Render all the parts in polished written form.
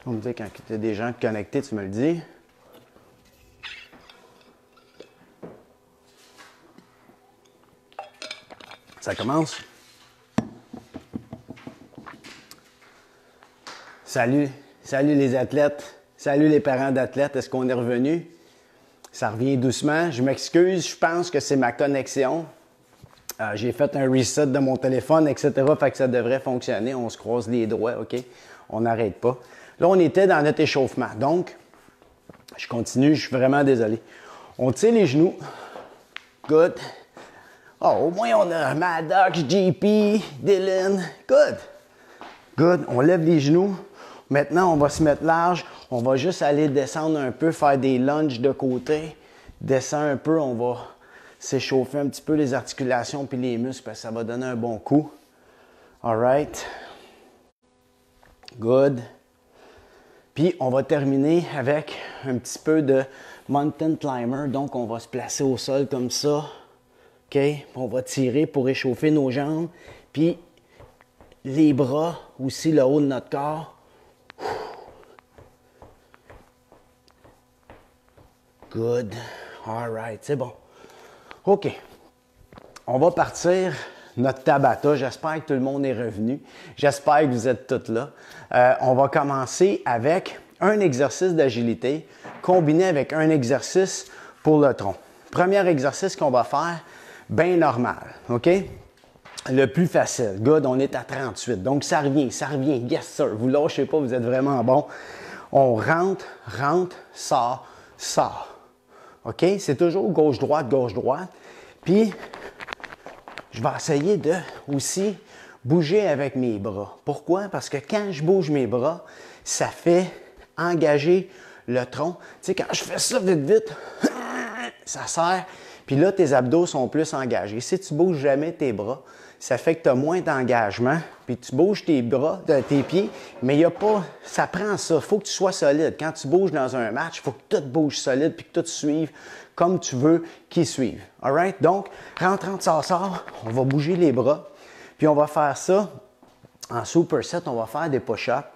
On me dit quand tu as des gens connectés, tu me le dis. Ça commence. Salut les athlètes. Salut les parents d'athlètes. Est-ce qu'on est revenu? Ça revient doucement. Je m'excuse, je pense que c'est ma connexion. J'ai fait un reset de mon téléphone, etc. Fait que ça devrait fonctionner. On se croise les doigts, OK? On n'arrête pas. Là, on était dans notre échauffement. Donc, je continue. Je suis vraiment désolé. On tire les genoux. Good. Oh, au moins, on a Maddox, JP, Dylan. Good. Good. On lève les genoux. Maintenant, on va se mettre large. On va juste aller descendre un peu, faire des lunges de côté. Descendre un peu. On va s'échauffer un petit peu les articulations puis les muscles parce que ça va donner un bon coup. All right. Good. Puis, on va terminer avec un petit peu de mountain climber. Donc, on va se placer au sol comme ça. OK? On va tirer pour échauffer nos jambes. Puis, les bras, aussi le haut de notre corps. Good. All right. C'est bon. OK. On va partir notre Tabata. J'espère que tout le monde est revenu. J'espère que vous êtes tous là. On va commencer avec un exercice d'agilité combiné avec un exercice pour le tronc. Premier exercice qu'on va faire, bien normal. OK? Le plus facile. Good, on est à 38. Donc, ça revient. Yes, sir. Vous lâchez pas, vous êtes vraiment bon. On rentre, sort, sort. OK? C'est toujours gauche-droite, gauche-droite. Puis, je vais essayer de aussi bouger avec mes bras. Pourquoi? Parce que quand je bouge mes bras, ça fait engager le tronc. Tu sais, quand je fais ça vite, vite, ça serre. Puis là, tes abdos sont plus engagés. Si tu bouges jamais tes bras, ça fait que tu as moins d'engagement. Puis tu bouges tes bras, tes pieds, mais il n'y a pas. Ça prend ça. Il faut que tu sois solide. Quand tu bouges dans un match, il faut que tout bouge solide puis que tout suive comme tu veux qu'il suive. All right? Donc, rentre, sort. On va bouger les bras. Puis on va faire ça en superset. On va faire des push-ups.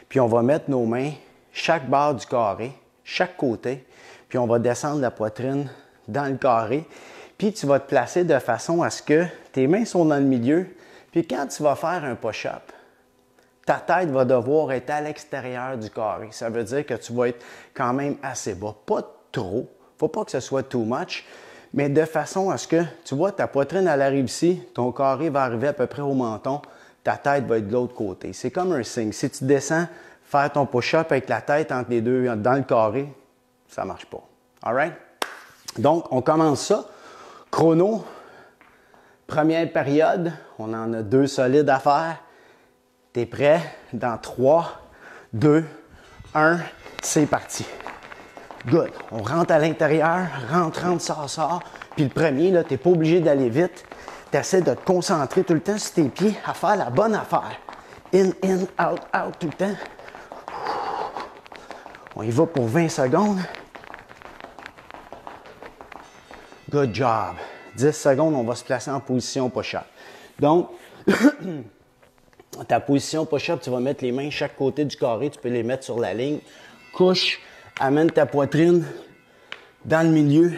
Puis on va mettre nos mains chaque barre du carré, chaque côté. Puis on va descendre la poitrine dans le carré. Puis tu vas te placer de façon à ce que tes mains sont dans le milieu. Puis quand tu vas faire un push-up, ta tête va devoir être à l'extérieur du carré. Ça veut dire que tu vas être quand même assez bas. Pas trop. Faut pas que ce soit too much. Mais de façon à ce que, tu vois, ta poitrine, elle arrive ici. Ton carré va arriver à peu près au menton. Ta tête va être de l'autre côté. C'est comme un signe. Si tu descends, faire ton push-up avec la tête entre les deux, dans le carré, ça ne marche pas. All right? Donc, on commence ça. Chrono, première période, on en a 2 solides à faire. Tu es prêt? Dans 3, 2, 1, c'est parti. Good. On rentre à l'intérieur, rentre, sort. Puis le premier, tu n'es pas obligé d'aller vite. Tu essaies de te concentrer tout le temps sur tes pieds à faire la bonne affaire. In, out tout le temps. On y va pour 20 secondes. Good job. 10 secondes, on va se placer en position push-up. Donc, ta position push-up, tu vas mettre les mains chaque côté du carré. Tu peux les mettre sur la ligne. Couche, amène ta poitrine dans le milieu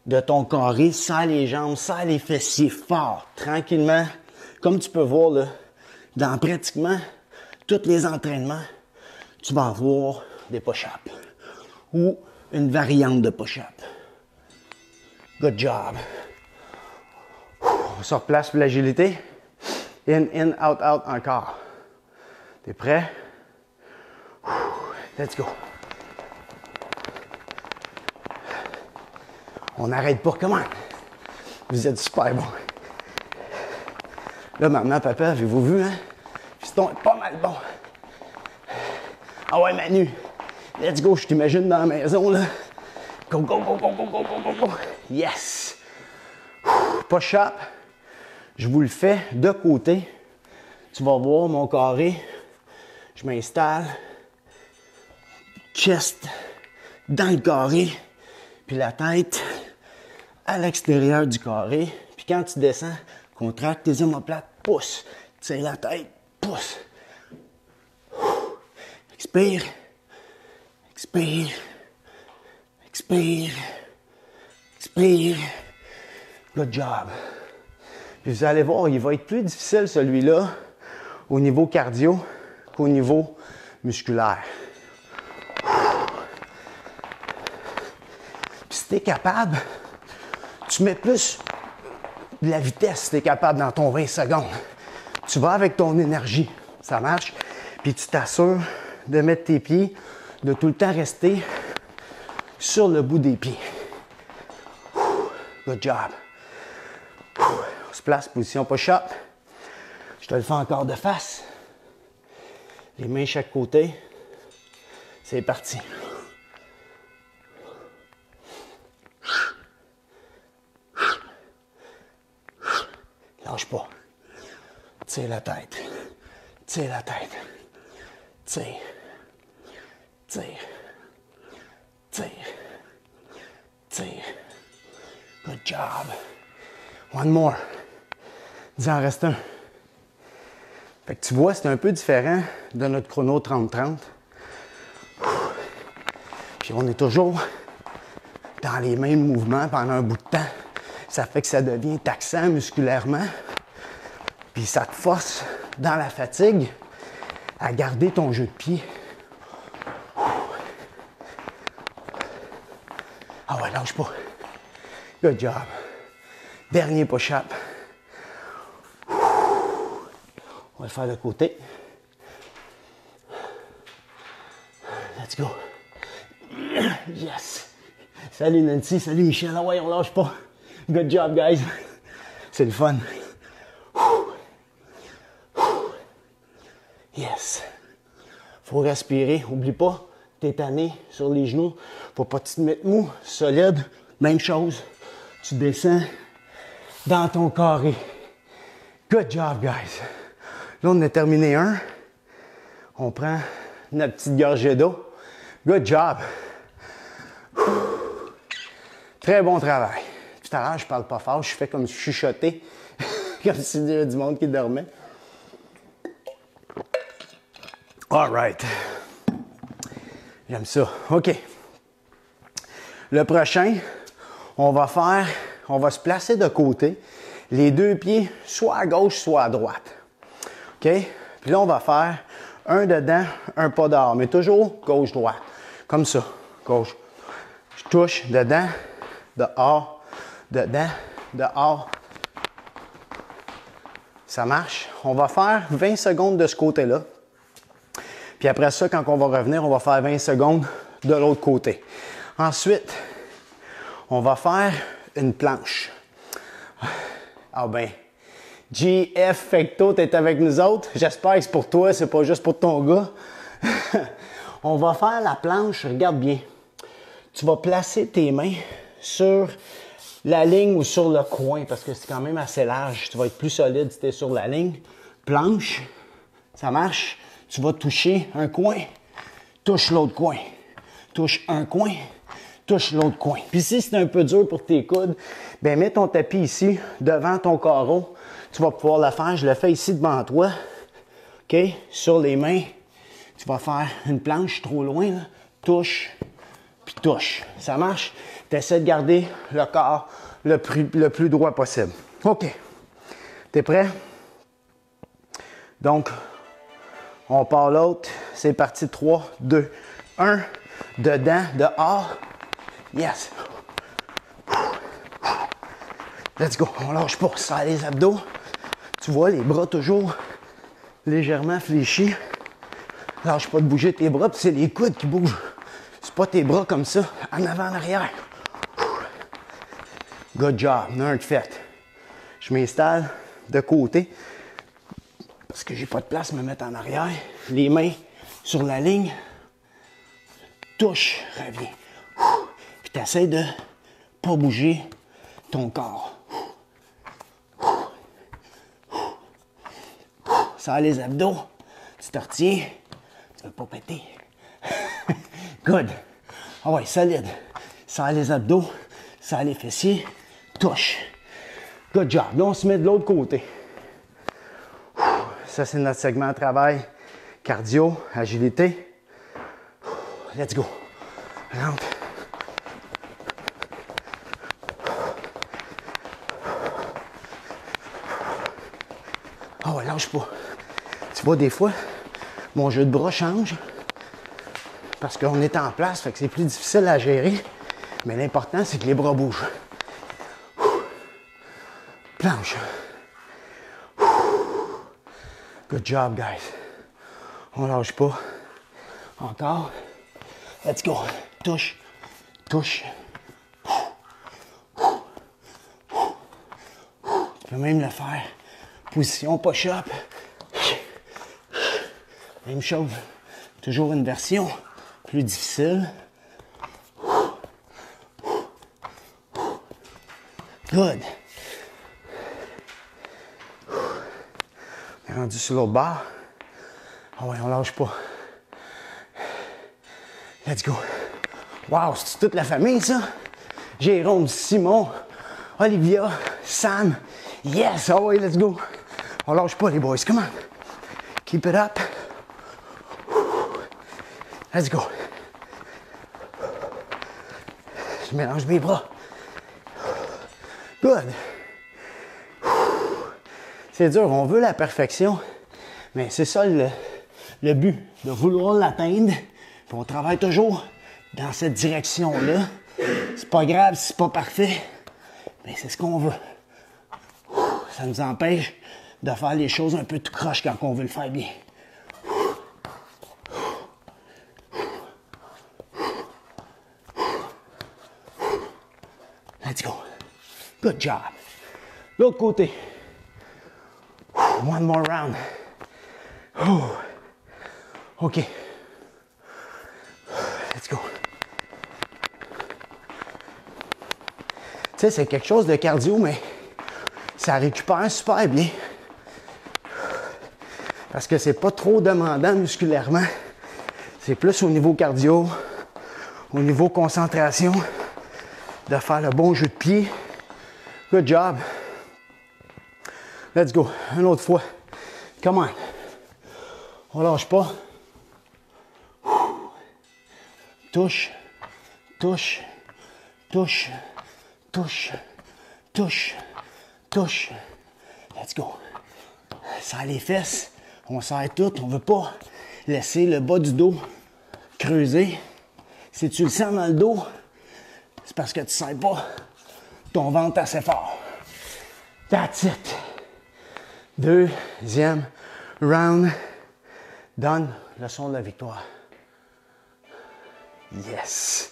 de ton carré. Serre les jambes, serre les fessiers fort, tranquillement. Comme tu peux voir, là, dans pratiquement tous les entraînements, tu vas avoir des push-ups ou une variante de push-up. Good job. On se replace pour l'agilité. In, out encore. T'es prêt? Let's go. On n'arrête pas. Comment? Vous êtes super bon. Là, maman, papa, avez-vous vu, hein? Fiston est pas mal bon. Ah ouais, Manu. Let's go, je t'imagine dans la maison, là. Go. Yes! Push-up. Je vous le fais de côté. Tu vas voir mon carré. Je m'installe. Chest dans le carré. Puis la tête à l'extérieur du carré. Puis quand tu descends, contracte tes omoplates. Pousse. Tire la tête. Pousse. Expire. Expire. Expire. Expire. Good job. Puis vous allez voir, il va être plus difficile celui-là au niveau cardio qu'au niveau musculaire. Puis si tu es capable, tu mets plus de la vitesse si tu es capable dans ton 20 secondes. Tu vas avec ton énergie, ça marche. Puis tu t'assures de mettre tes pieds, de tout le temps rester sur le bout des pieds. Good job. On se place, position push-up. Je te le fais encore de face. Les mains chaque côté. C'est parti. Lâche pas. Tire la tête. Tire la tête. Tire. Tire. Tire. Tire. Good job. One more. Il en reste un. Fait que tu vois, c'est un peu différent de notre chrono 30-30. Puis on est toujours dans les mêmes mouvements pendant un bout de temps. Ça fait que ça devient taxant musculairement. Puis ça te force dans la fatigue à garder ton jeu de pied. Ah ouais, lâche pas. Good job. Dernier push-up. On va le faire de côté. Let's go. Yes. Salut Nancy, salut Michel. Ah ouais, on lâche pas. Good job, guys. C'est le fun. Yes. Faut respirer. Oublie pas, t'es tanné sur les genoux. Faut pas te mettre mou, solide. Même chose. Tu descends dans ton carré. Good job, guys. Là, on a terminé un. On prend notre petite gorgée d'eau. Good job. Très bon travail. Tout à l'heure, je parle pas fort. Je fais comme chuchoter. Comme s'il y avait du monde qui dormait. All right. J'aime ça. OK. Le prochain, on va se placer de côté. Les deux pieds, soit à gauche, soit à droite. OK? Puis là, on va faire un dedans, un pas dehors. Mais toujours gauche-droite. Comme ça. Gauche. Je touche dedans, dehors, dedans, dehors. Ça marche. On va faire 20 secondes de ce côté-là. Puis après ça, quand on va revenir, on va faire 20 secondes de l'autre côté. Ensuite, on va faire une planche. Ah ben, GF Fecto, t'es avec nous autres. J'espère que c'est pour toi, c'est pas juste pour ton gars. On va faire la planche, regarde bien. Tu vas placer tes mains sur la ligne ou sur le coin parce que c'est quand même assez large. Tu vas être plus solide si tu es sur la ligne. Planche, ça marche. Tu vas toucher un coin, touche l'autre coin. Touche un coin, touche l'autre coin. Puis si c'est un peu dur pour tes coudes, bien mets ton tapis ici, devant ton carreau. Tu vas pouvoir le faire. Je le fais ici devant toi. OK? Sur les mains, tu vas faire une planche trop loin. Là. Touche, puis touche. Ça marche? Tu essaies de garder le corps le plus droit possible. OK. T'es prêt? Donc, on part l'autre. C'est parti. 3, 2, 1. Dedans, dehors. Yes. Let's go. On lâche pas. Ça les abdos. Tu vois, les bras toujours légèrement fléchis. Lâche pas de bouger tes bras, puis c'est les coudes qui bougent. C'est pas tes bras comme ça, en avant, en arrière. Good job. Un de fait. Je m'installe de côté parce que j'ai pas de place à me mettre en arrière. Les mains sur la ligne. Touche, reviens. Puis tu essaies de pas bouger ton corps. Ça les abdos. Tu te retiens. Tu veux pas péter. Good. Ah ouais, solide. Ça les abdos. Ça les fessiers. Touche. Good job. Là, on se met de l'autre côté. Ça, c'est notre segment de travail cardio, agilité. let's go. Rentre. Oh, ouais, lâche pas. Tu vois, des fois, mon jeu de bras change parce qu'on est en place, fait que c'est plus difficile à gérer. Mais l'important, c'est que les bras bougent. Planche. Good job, guys. On lâche pas. Encore. Let's go. Touche. Touche. Tu peux même le faire. Position push-up. Même chose. Toujours une version plus difficile. Good. On est rendu sur l'autre barre. Ah ouais, on lâche pas. Let's go. Wow, c'est toute la famille, ça? Jérôme, Simon, Olivia, Sam. Yes! Ah ouais, let's go. On lâche pas, les boys. Come on. Keep it up. Let's go. Je mélange mes bras. Good. C'est dur, on veut la perfection, mais c'est ça le but, de vouloir l'atteindre. Puis on travaille toujours dans cette direction-là. C'est pas grave si c'est pas parfait, mais c'est ce qu'on veut. Ça nous empêche de faire les choses un peu tout croche quand on veut le faire bien. Let's go. Good job. L'autre côté. One more round. OK. Let's go. Tu sais, c'est quelque chose de cardio, mais ça récupère super bien. Parce que c'est pas trop demandant musculairement. C'est plus au niveau cardio, au niveau concentration, de faire le bon jeu de pied. Good job. Let's go. Une autre fois. Come on. On lâche pas. Touche, touche, touche, touche, touche, touche. Let's go. Serre les fesses. On serre tout. On veut pas laisser le bas du dos creuser. Si tu le sens dans le dos, c'est parce que tu ne serres pas ton ventre assez fort. That's it. Deuxième round. Donne le son de la victoire. Yes!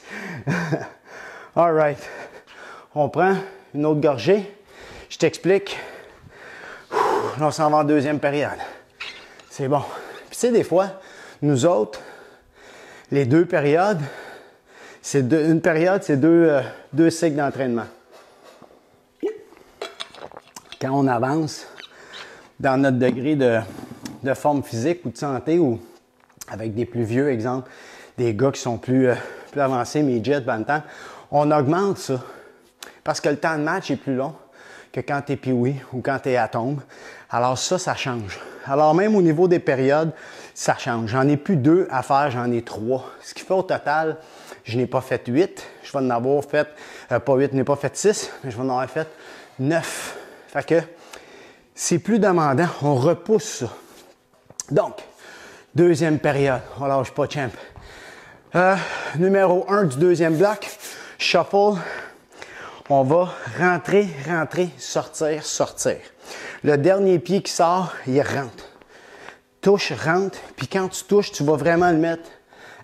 All right. On prend une autre gorgée. Je t'explique. Là, on s'en va en deuxième période. C'est bon. Puis tu sais, des fois, nous autres, les deux périodes, une période, c'est deux cycles d'entraînement. Quand on avance dans notre degré de forme physique ou de santé, ou avec des plus vieux, exemple, des gars qui sont plus avancés, midget, bantam, on augmente ça. Parce que le temps de match est plus long que quand tu es pee-wee ou quand tu es atome. Alors ça change. Alors même au niveau des périodes, ça change. J'en ai plus 2 à faire, j'en ai 3. Ce qui fait au total, je n'ai pas fait 8. Je vais en avoir fait, pas 8, je n'ai pas fait 6, mais je vais en avoir fait 9. Fait que c'est plus demandant, on repousse ça. Donc, deuxième période, on lâche pas, champ. Numéro 1 du deuxième bloc, shuffle. On va rentrer, sortir, sortir. Le dernier pied qui sort, il rentre. Touche, rentre, puis quand tu touches, tu vas vraiment le mettre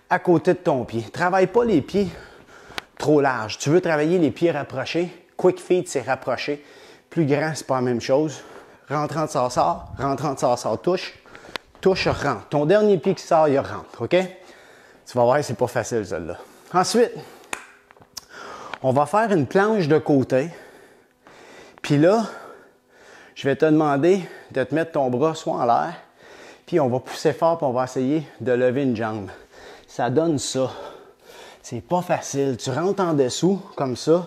à côté de ton pied. Travaille pas les pieds trop larges. Tu veux travailler les pieds rapprochés. Quick feet, c'est rapproché. Plus grand, c'est pas la même chose. Rentrant, ça sort. Rentrant, ça sort. Touche. Touche, rentre. Ton dernier pied qui sort, il rentre. OK? Tu vas voir, c'est pas facile, celle-là. Ensuite, on va faire une planche de côté. Puis là, je vais te demander de te mettre ton bras soit en l'air. Puis on va pousser fort, puis on va essayer de lever une jambe. Ça donne ça. C'est pas facile. Tu rentres en dessous, comme ça.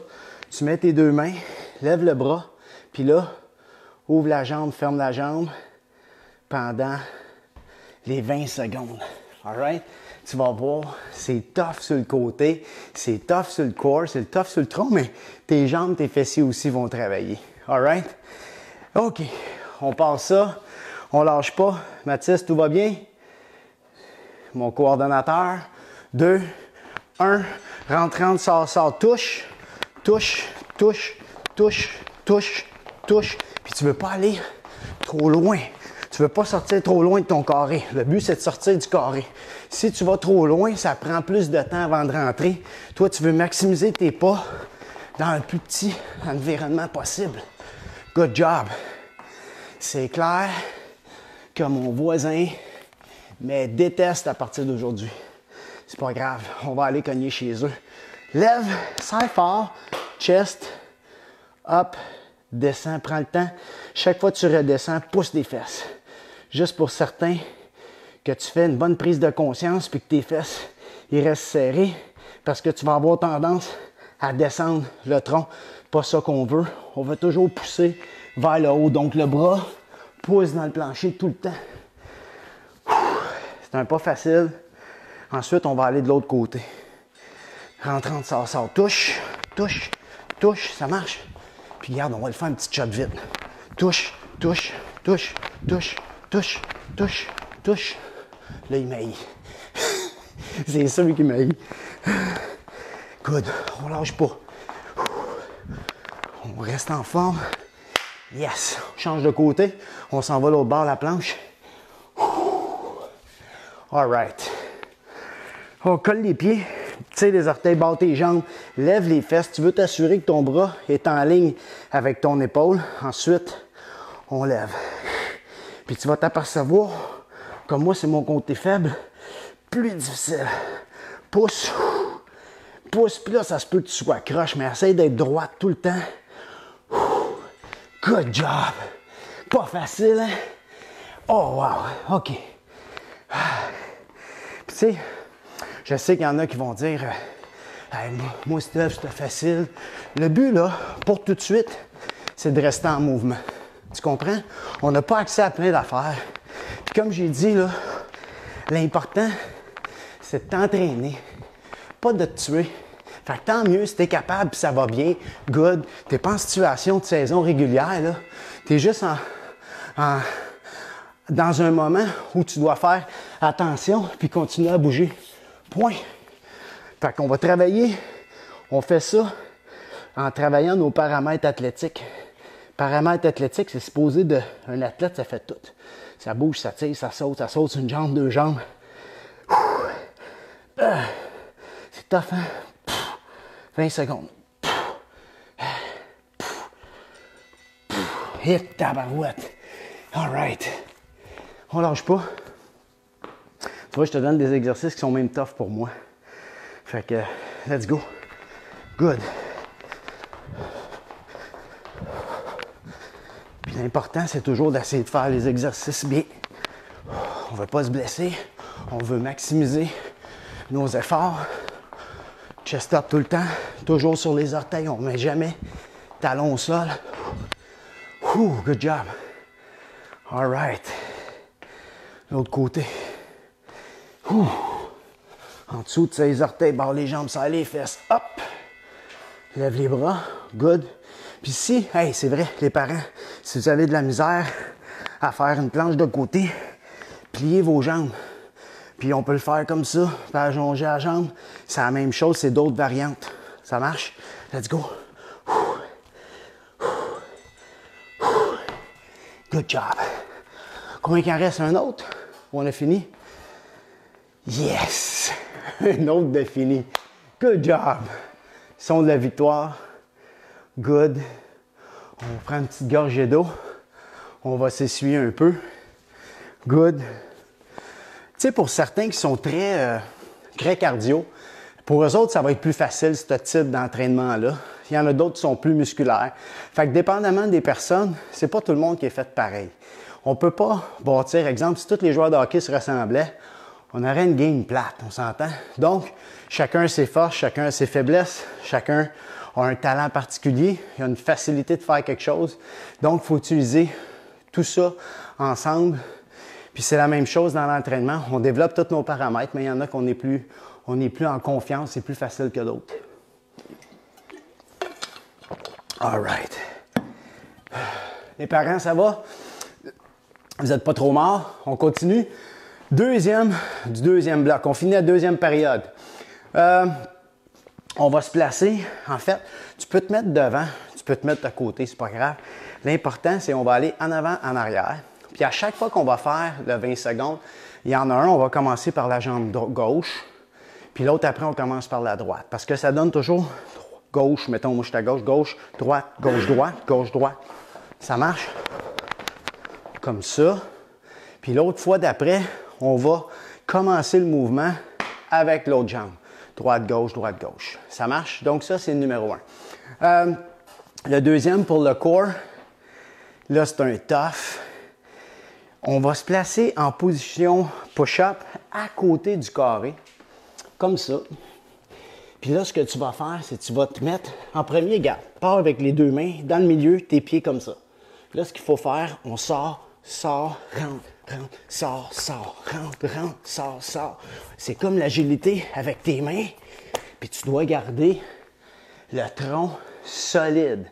Tu mets tes deux mains, lève le bras. Puis là, ouvre la jambe, ferme la jambe pendant les 20 secondes. Alright? Tu vas voir, c'est tough sur le côté, c'est tough sur le corps, c'est tough sur le tronc, mais tes jambes, tes fessiers aussi vont travailler. Alright? OK. On passe ça. On lâche pas. Mathis, tout va bien? Mon coordonnateur. 2, 1. Rentre, sort, touche. Touche, touche, touche, touche, touche. Puis tu veux pas aller trop loin. Tu veux pas sortir trop loin de ton carré. Le but, c'est de sortir du carré. Si tu vas trop loin, ça prend plus de temps avant de rentrer. Toi, tu veux maximiser tes pas dans le plus petit environnement possible. Good job. C'est clair que mon voisin me déteste à partir d'aujourd'hui. C'est pas grave, on va aller cogner chez eux. Lève, serre fort, chest, up, descends, prends le temps. Chaque fois que tu redescends, pousse tes fesses. Juste pour certain que tu fais une bonne prise de conscience puis que tes fesses ils restent serrées parce que tu vas avoir tendance à descendre le tronc. Pas ça qu'on veut. On veut toujours pousser vers le haut. Donc le bras pousse dans le plancher tout le temps. C'est un pas facile. Ensuite, on va aller de l'autre côté. Rentrante, sort, touche, touche, touche, ça marche. Puis regarde, on va le faire un petit shot vite. Touche, touche, touche, touche, touche, touche, touche. Là, il m'haït. C'est celui qui m'haït. Good. On lâche pas. On reste en forme. Yes. On change de côté. On s'en va l'autre bord de la planche. All right. On colle les pieds. Tire les orteils, barre tes jambes. Lève les fesses. Tu veux t'assurer que ton bras est en ligne avec ton épaule. Ensuite, on lève. Puis tu vas t'apercevoir, comme moi, c'est mon côté faible, plus difficile. Pousse. Pousse, puis là, ça se peut que tu sois croche, mais essaye d'être droite tout le temps. Good job! Pas facile, hein? Oh, wow! OK. Puis tu sais, je sais qu'il y en a qui vont dire hey, moi, Steph, c'était facile. Le but, là, pour tout de suite, c'est de rester en mouvement. Tu comprends? On n'a pas accès à plein d'affaires. Puis comme j'ai dit, là, l'important, c'est de t'entraîner, pas de te tuer. Fait que tant mieux si t'es capable, puis ça va bien, good. T'es pas en situation de saison régulière, là. T'es juste dans un moment où tu dois faire attention, puis continuer à bouger. Point. Fait qu'on va travailler, on fait ça en travaillant nos paramètres athlétiques. Paramètres athlétiques, c'est supposé d'un athlète, ça fait tout. Ça bouge, ça tire, ça saute sur une jambe, deux jambes. C'est tough, hein? 20 secondes. Hit tabarouette. All right. On lâche pas. Tu vois, je te donne des exercices qui sont même tough pour moi. Fait que, let's go. Good. Puis l'important, c'est toujours d'essayer de faire les exercices bien. On veut pas se blesser. On veut maximiser nos efforts. Chest up tout le temps, toujours sur les orteils, on ne met jamais talon au sol. Good job. All right. L'autre côté. En dessous de ses orteils, barre les jambes, serre les fesses. Hop. Lève les bras. Good. Puis si, hey, c'est vrai, les parents, si vous avez de la misère à faire une planche de côté, pliez vos jambes. Puis on peut le faire comme ça, faire allonger la jambe. C'est la même chose, c'est d'autres variantes. Ça marche? Let's go. Good job. Combien qu'il en reste? Un autre? On a fini? Yes! Un autre de fini. Good job. Son de la victoire. Good. On prend une petite gorgée d'eau. On va s'essuyer un peu. Good. Tu sais, pour certains qui sont très cardio, pour eux autres, ça va être plus facile, ce type d'entraînement-là. Il y en a d'autres qui sont plus musculaires. Fait que dépendamment des personnes, c'est pas tout le monde qui est fait pareil. On peut pas bâtir, exemple, si tous les joueurs de hockey se ressemblaient, on aurait une game plate, on s'entend? Donc, chacun a ses forces, chacun a ses faiblesses, chacun a un talent particulier, il a une facilité de faire quelque chose. Donc, il faut utiliser tout ça ensemble. Puis c'est la même chose dans l'entraînement. On développe tous nos paramètres, mais il y en a qu'on n'est plus en confiance, c'est plus facile que d'autres. All right. Les parents, ça va? Vous n'êtes pas trop morts? On continue. Deuxième bloc. On finit la deuxième période. On va se placer. En fait, tu peux te mettre devant, tu peux te mettre à côté, c'est pas grave. L'important, c'est qu'on va aller en avant, en arrière. Puis à chaque fois qu'on va faire le 20 secondes, il y en a un, on va commencer par la jambe gauche. Puis l'autre, après, on commence par la droite. Parce que ça donne toujours gauche, mettons, moi je suis à gauche, gauche, droite, gauche, droite, gauche, droite. Ça marche comme ça. Puis l'autre fois d'après, on va commencer le mouvement avec l'autre jambe. Droite, gauche, droite, gauche. Ça marche? Donc ça, c'est le numéro 1. Le deuxième pour le core, là, c'est un tough. On va se placer en position push-up à côté du carré, comme ça. Puis là, ce que tu vas faire, c'est que tu vas te mettre en premier, regarde, pars avec les deux mains dans le milieu, tes pieds comme ça. Puis là, ce qu'il faut faire, on sort, rentre, rentre, sort, rentre, sort. C'est comme l'agilité avec tes mains, puis tu dois garder le tronc solide.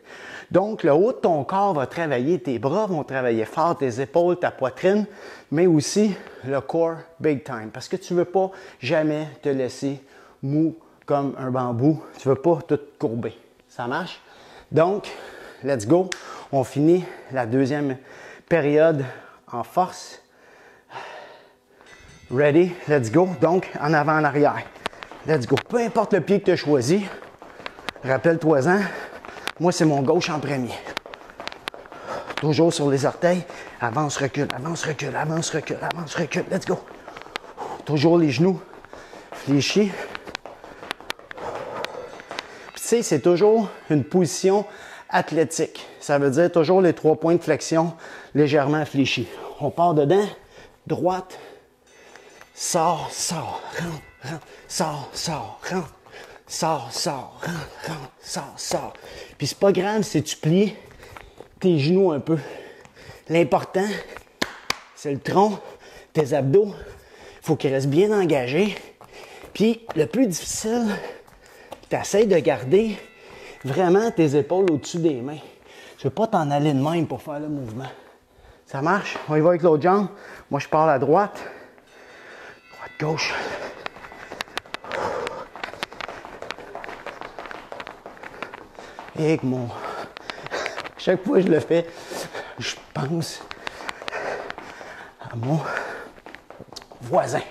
Donc, le haut de ton corps va travailler, tes bras vont travailler fort, tes épaules, ta poitrine, mais aussi le core big time. Parce que tu ne veux pas jamais te laisser mou comme un bambou. Tu ne veux pas tout courber. Ça marche? Donc, let's go. On finit la deuxième période en force. Ready? Let's go. Donc, en avant, en arrière. Let's go. Peu importe le pied que tu as choisi, rappelle-toi-en, moi, c'est mon gauche en premier. Toujours sur les orteils. Avance, recule, avance, recule, avance, recule, avance, recule. Let's go. Toujours les genoux fléchis. Puis, tu sais, c'est toujours une position athlétique. Ça veut dire toujours les 3 points de flexion légèrement fléchis. On part dedans, droite, sort, rentre, sort, rentre. Sort, rentre, sort. Puis c'est pas grave si tu plies tes genoux un peu. L'important, c'est le tronc, tes abdos. Il faut qu'ils restent bien engagés. Puis le plus difficile, tu essaies de garder vraiment tes épaules au-dessus des mains. Tu ne veux pas t'en aller de même pour faire le mouvement. Ça marche? On y va avec l'autre jambe. Moi, je pars à droite. Droite, gauche. Et avec mon... Chaque fois que je le fais, je pense à mon voisin.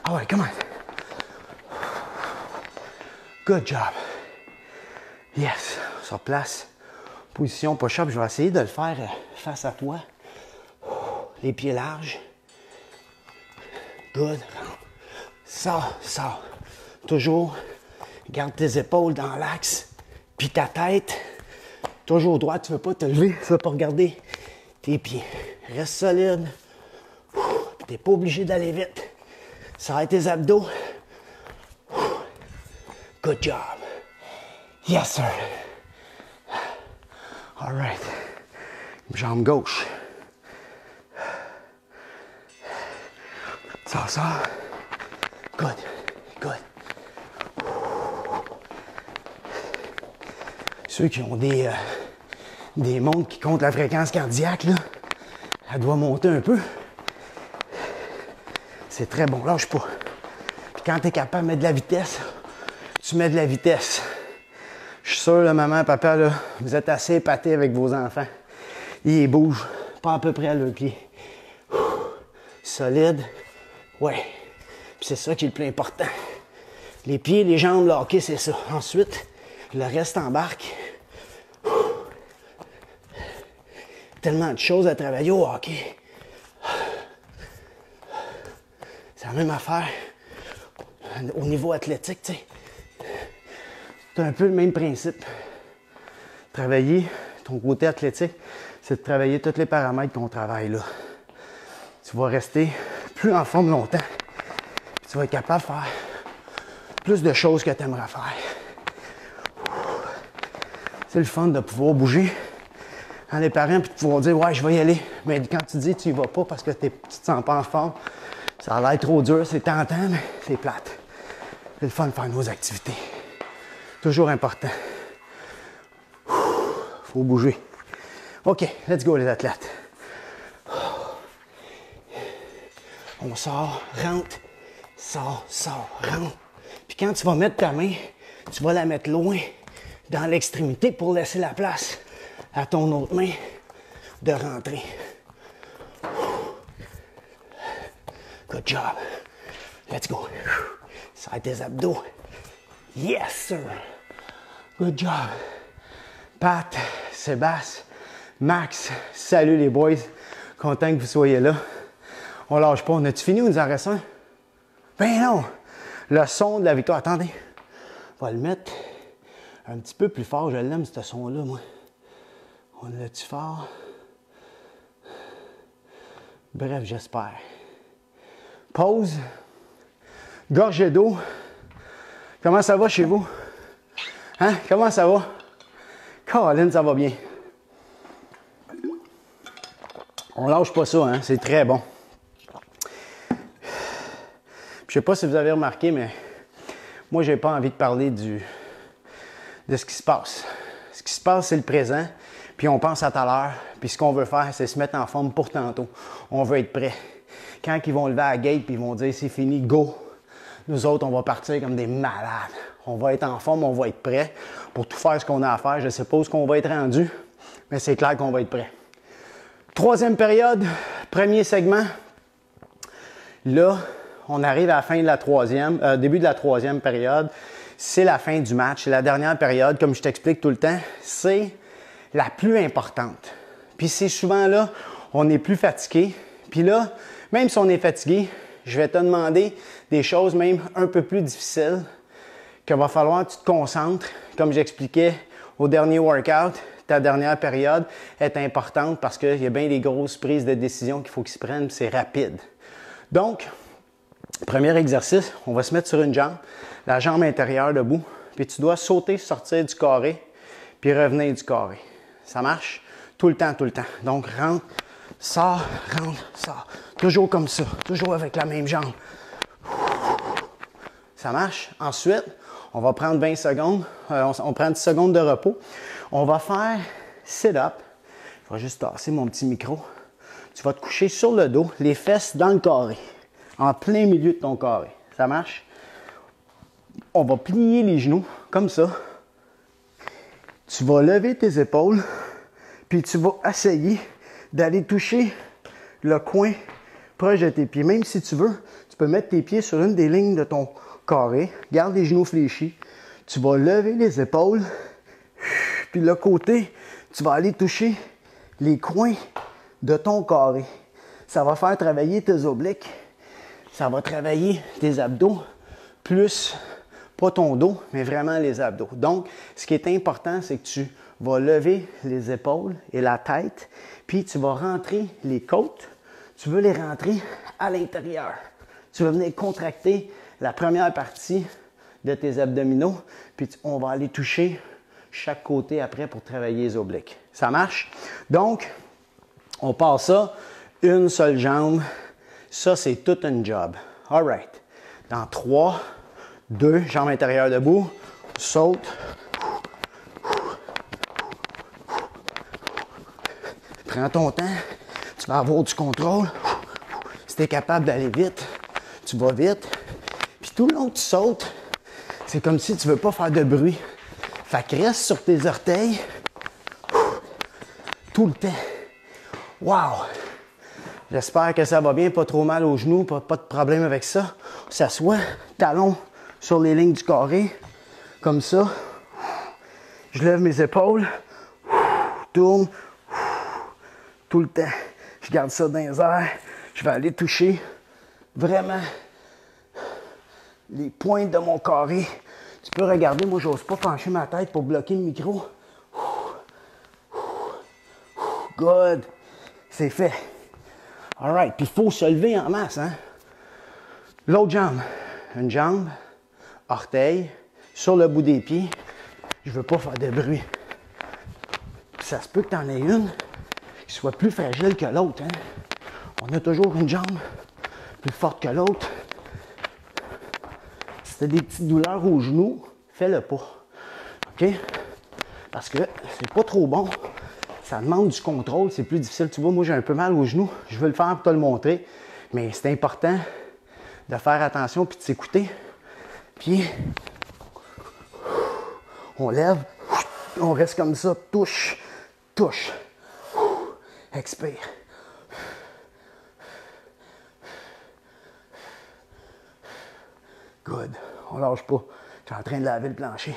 Ah ouais, come on. Good job. Yes. Sur place. Position push-up. Je vais essayer de le faire face à toi. Les pieds larges. Good. Sors. Toujours. Garde tes épaules dans l'axe, puis ta tête, toujours droite, tu ne veux pas te lever, tu ne veux pas regarder tes pieds. Reste solide, tu n'es pas obligé d'aller vite. Serre tes abdos. Good job. Yes, sir. All right. Jambe gauche. Ça. Good. Ceux qui ont des montres qui comptent la fréquence cardiaque, là, elle doit monter un peu. C'est très bon, lâche pas. Puis quand tu es capable de mettre de la vitesse, tu mets de la vitesse. Je suis sûr, là, maman, papa, là, vous êtes assez épatés avec vos enfants. Ils bougent pas à peu près à leurs pieds. Solide. Ouais. Puis c'est ça qui est le plus important. Les pieds, les jambes, le hockey, c'est ça. Ensuite, le reste embarque. Tellement de choses à travailler au hockey. C'est la même affaire au niveau athlétique, tu sais. C'est un peu le même principe. Travailler ton côté athlétique, c'est de travailler tous les paramètres qu'on travaille là. Tu vas rester plus en forme longtemps. Puis tu vas être capable de faire plus de choses que tu aimerais faire. C'est le fun de pouvoir bouger dans les parents, puis tu vas dire, ouais, je vais y aller. Mais quand tu dis, tu y vas pas parce que tu te sens pas en forme, ça a l'air trop dur, c'est tentant, mais c'est plate. C'est le fun de faire nos activités. Toujours important. Faut bouger. OK, let's go les athlètes. On sort, rentre, sort, rentre. Puis quand tu vas mettre ta main, tu vas la mettre loin dans l'extrémité pour laisser la place à ton autre main de rentrer. Good job. Let's go. Serre tes abdos. Yes, sir. Good job. Pat, Sébastien, Max, salut les boys. Content que vous soyez là. On lâche pas. On a-tu fini ou il nous en reste un? Ben non! Le son de la victoire. Attendez. On va le mettre un petit peu plus fort. Je l'aime, ce son-là, moi. On l'a-tu fort? Bref, j'espère. Pause. Gorgée d'eau. Comment ça va chez vous? Hein? Comment ça va? Colin, ça va bien. On lâche pas ça, hein? C'est très bon. Je sais pas si vous avez remarqué, mais moi, j'ai pas envie de parler de ce qui se passe. Ce qui se passe, c'est le présent, puis on pense à tout à l'heure, puis ce qu'on veut faire, c'est se mettre en forme pour tantôt. On veut être prêt. Quand ils vont lever à la gate, puis ils vont dire « c'est fini, go », nous autres, on va partir comme des malades. On va être en forme, on va être prêt pour tout faire ce qu'on a à faire. Je ne sais pas où on va être rendu, mais c'est clair qu'on va être prêt. Troisième période, premier segment. Là, on arrive à la fin de la début de la troisième période. C'est la fin du match. C'est la dernière période, comme je t'explique tout le temps. C'est la plus importante. Puis c'est souvent là, on est plus fatigué. Puis là, même si on est fatigué, je vais te demander des choses même un peu plus difficiles qu'il va falloir que tu te concentres. Comme j'expliquais au dernier workout, ta dernière période est importante parce qu'il y a bien des grosses prises de décision qu'il faut qu'ils se prennent, c'est rapide. Donc, premier exercice, on va se mettre sur une jambe, la jambe intérieure debout, puis tu dois sauter, sortir du carré, puis revenir du carré. Ça marche? Tout le temps, tout le temps. Donc, rentre, sors, rentre, sors. Toujours comme ça, toujours avec la même jambe. Ça marche? Ensuite, on va prendre 20 secondes, on prend 10 secondes de repos. On va faire sit-up. Je vais juste tasser mon petit micro. Tu vas te coucher sur le dos, les fesses dans le carré, en plein milieu de ton carré. Ça marche? On va plier les genoux, comme ça. Tu vas lever tes épaules, puis tu vas essayer d'aller toucher le coin proche de tes pieds. Même si tu veux, tu peux mettre tes pieds sur une des lignes de ton carré. Garde les genoux fléchis. Tu vas lever les épaules, puis le côté, tu vas aller toucher les coins de ton carré. Ça va faire travailler tes obliques. Ça va travailler tes abdos, plus, pas ton dos, mais vraiment les abdos. Donc, ce qui est important, c'est que tu vas lever les épaules et la tête, puis tu vas rentrer les côtes. Tu veux les rentrer à l'intérieur. Tu vas venir contracter la première partie de tes abdominaux, puis on va aller toucher chaque côté après pour travailler les obliques. Ça marche? Donc, on passe ça, une seule jambe. Ça, c'est tout un job. All right. Dans 3, 2, jambe intérieure debout, saute. Prends ton temps. Tu vas avoir du contrôle. Si tu es capable d'aller vite, tu vas vite. Puis tout le long que tu sautes, c'est comme si tu ne veux pas faire de bruit. Fait que reste sur tes orteils tout le temps. Wow! J'espère que ça va bien, pas trop mal aux genoux, pas de problème avec ça. On s'assoit, talons sur les lignes du carré, comme ça. Je lève mes épaules, tourne, tout le temps. Je garde ça dans les airs. Je vais aller toucher vraiment les pointes de mon carré. Tu peux regarder, moi, j'ose pas pencher ma tête pour bloquer le micro. Good. C'est fait. All right. Puis il faut se lever en masse, hein? L'autre jambe. Une jambe, orteil, sur le bout des pieds. Je veux pas faire de bruit. ça se peut que tu en aies une qui soit plus fragile que l'autre. Hein? On a toujours une jambe plus forte que l'autre. Si tu as des petites douleurs au genou, fais-le pas. OK? Parce que c'est pas trop bon. Ça demande du contrôle, c'est plus difficile. Tu vois, moi, j'ai un peu mal au genou. Je veux le faire pour te le montrer. Mais c'est important de faire attention puis de s'écouter. Puis, on lève, on reste comme ça, touche, touche, expire. Good. On lâche pas. Je suis en train de laver le plancher.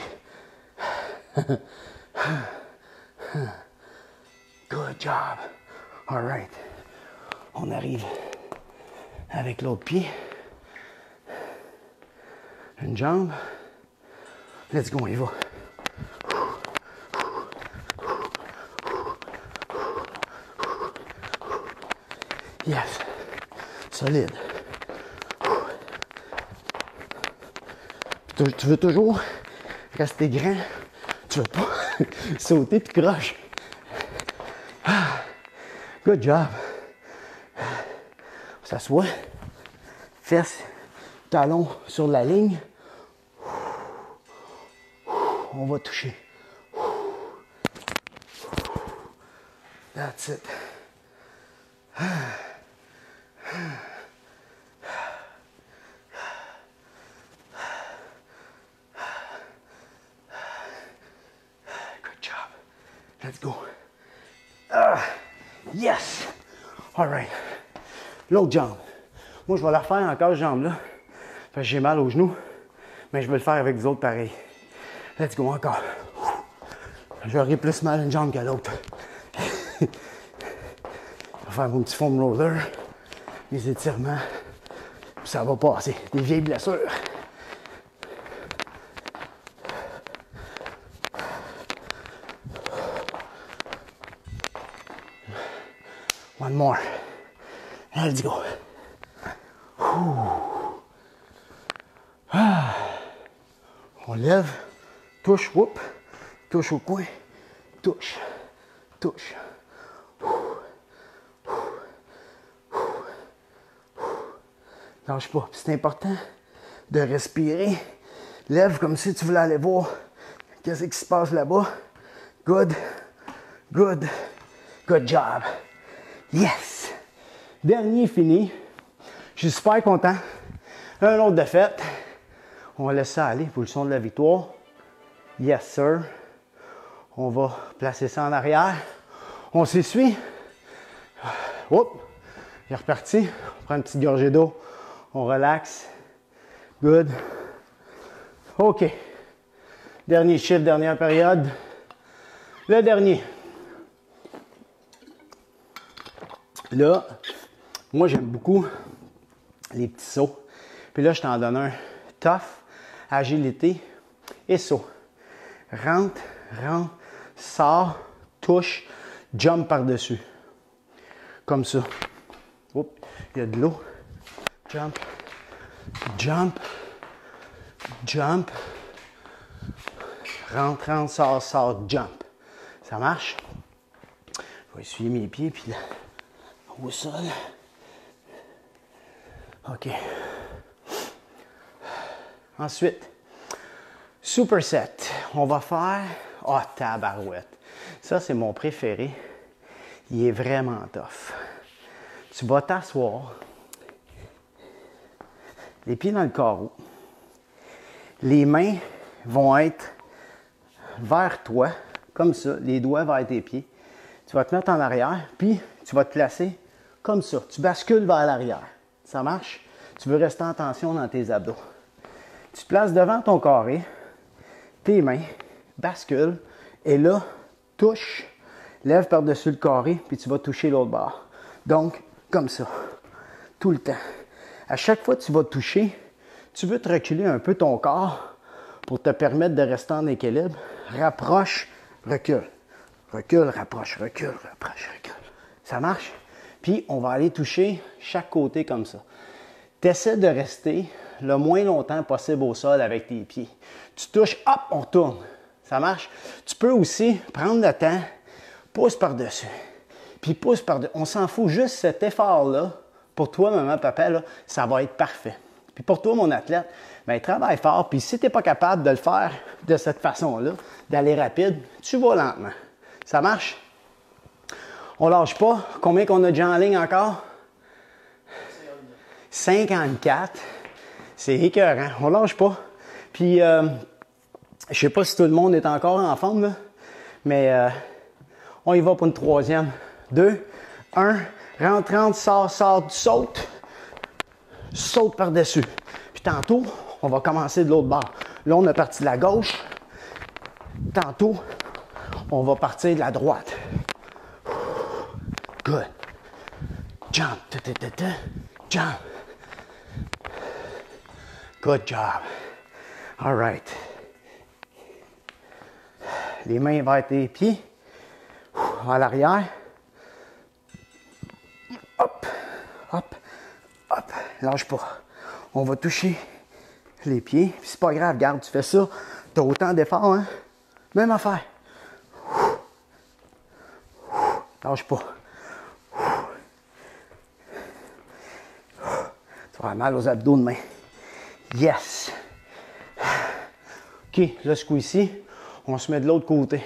Good job. All right. On arrive avec l'autre pied. Une jambe. Let's go, on y va. Yes. Solide. Tu veux toujours rester grand. Tu veux pas sauter puis croche. Good job. On s'assoit. Fesses, talons sur la ligne. On va toucher. That's it. Good job. Let's go. Yes! All right. L'autre jambe. Moi, je vais la refaire encore, cette jambe-là. Parce que j'ai mal au genou. Mais je vais le faire avec vous autres pareil. Let's go, encore. J'aurai plus mal à une jambe qu'à l'autre. Je vais faire mon petit foam roller. Les étirements. Puis ça va passer. Des vieilles blessures. One more. Let's go. On lève, touche, whoop, touche au coin, touche, touche. Lâche pas. C'est important de respirer. Lève comme si tu voulais aller voir qu'est-ce qui se passe là-bas. Good, good, good job. Yes! Dernier fini. Je suis super content. Un autre de fait. On va laisser ça aller pour le son de la victoire. Yes, sir. On va placer ça en arrière. On s'essuie. Oups! Il est reparti. On prend une petite gorgée d'eau. On relaxe. Good. OK. Dernier chiffre, dernière période. Le dernier. Là, moi, j'aime beaucoup les petits sauts. Puis là, je t'en donne un. Tough, agilité et saut. Rentre, rentre, sort, touche, jump par-dessus. Comme ça. Oups, il y a de l'eau. Jump, jump, jump. Rentre, rentre, sort, sort, jump. Ça marche? Je vais essuyer mes pieds, puis là, au sol. OK. Ensuite, superset. On va faire... Oh, tabarouette. Ça, c'est mon préféré. Il est vraiment tough. Tu vas t'asseoir. Les pieds dans le carreau. Les mains vont être vers toi, comme ça. Les doigts vers tes pieds. Tu vas te mettre en arrière, puis tu vas te placer comme ça. Tu bascules vers l'arrière. Ça marche? Tu veux rester en tension dans tes abdos. Tu te places devant ton carré, tes mains, bascule, et là, touche, lève par-dessus le carré, puis tu vas toucher l'autre bord. Donc, comme ça, tout le temps. À chaque fois que tu vas toucher, tu veux te reculer un peu ton corps pour te permettre de rester en équilibre. Rapproche, recule. Recule, rapproche, recule, rapproche, recule. Ça marche? Puis, on va aller toucher chaque côté comme ça. Tu essaies de rester le moins longtemps possible au sol avec tes pieds. Tu touches, hop, on tourne. Ça marche? Tu peux aussi prendre le temps pousse par-dessus. Puis pousse par-dessus. On s'en fout, juste cet effort-là, pour toi, maman, papa, là, ça va être parfait. Puis pour toi, mon athlète, bien, travaille fort. Puis si tu n'es pas capable de le faire de cette façon-là, d'aller rapide, tu vas lentement. Ça marche? On lâche pas. Combien qu'on a déjà en ligne encore? 54. C'est écœurant. On lâche pas. Puis, je sais pas si tout le monde est encore en forme, là, mais on y va pour une troisième. 2, 1, rentre, sort, saute. Saute par-dessus. Puis tantôt, on va commencer de l'autre bord. Là, on est parti de la gauche. Tantôt, on va partir de la droite. Good. Jump. Jump. Good job. All right. Les mains vers tes pieds. À l'arrière. Hop. Hop. Hop. Lâche pas. On va toucher les pieds. Puis c'est pas grave, regarde, tu fais ça. Tu as autant d'efforts, hein? Même affaire. Lâche pas. Tu vas avoir mal aux abdos demain. Yes! OK, là, ce coup-ci, on se met de l'autre côté.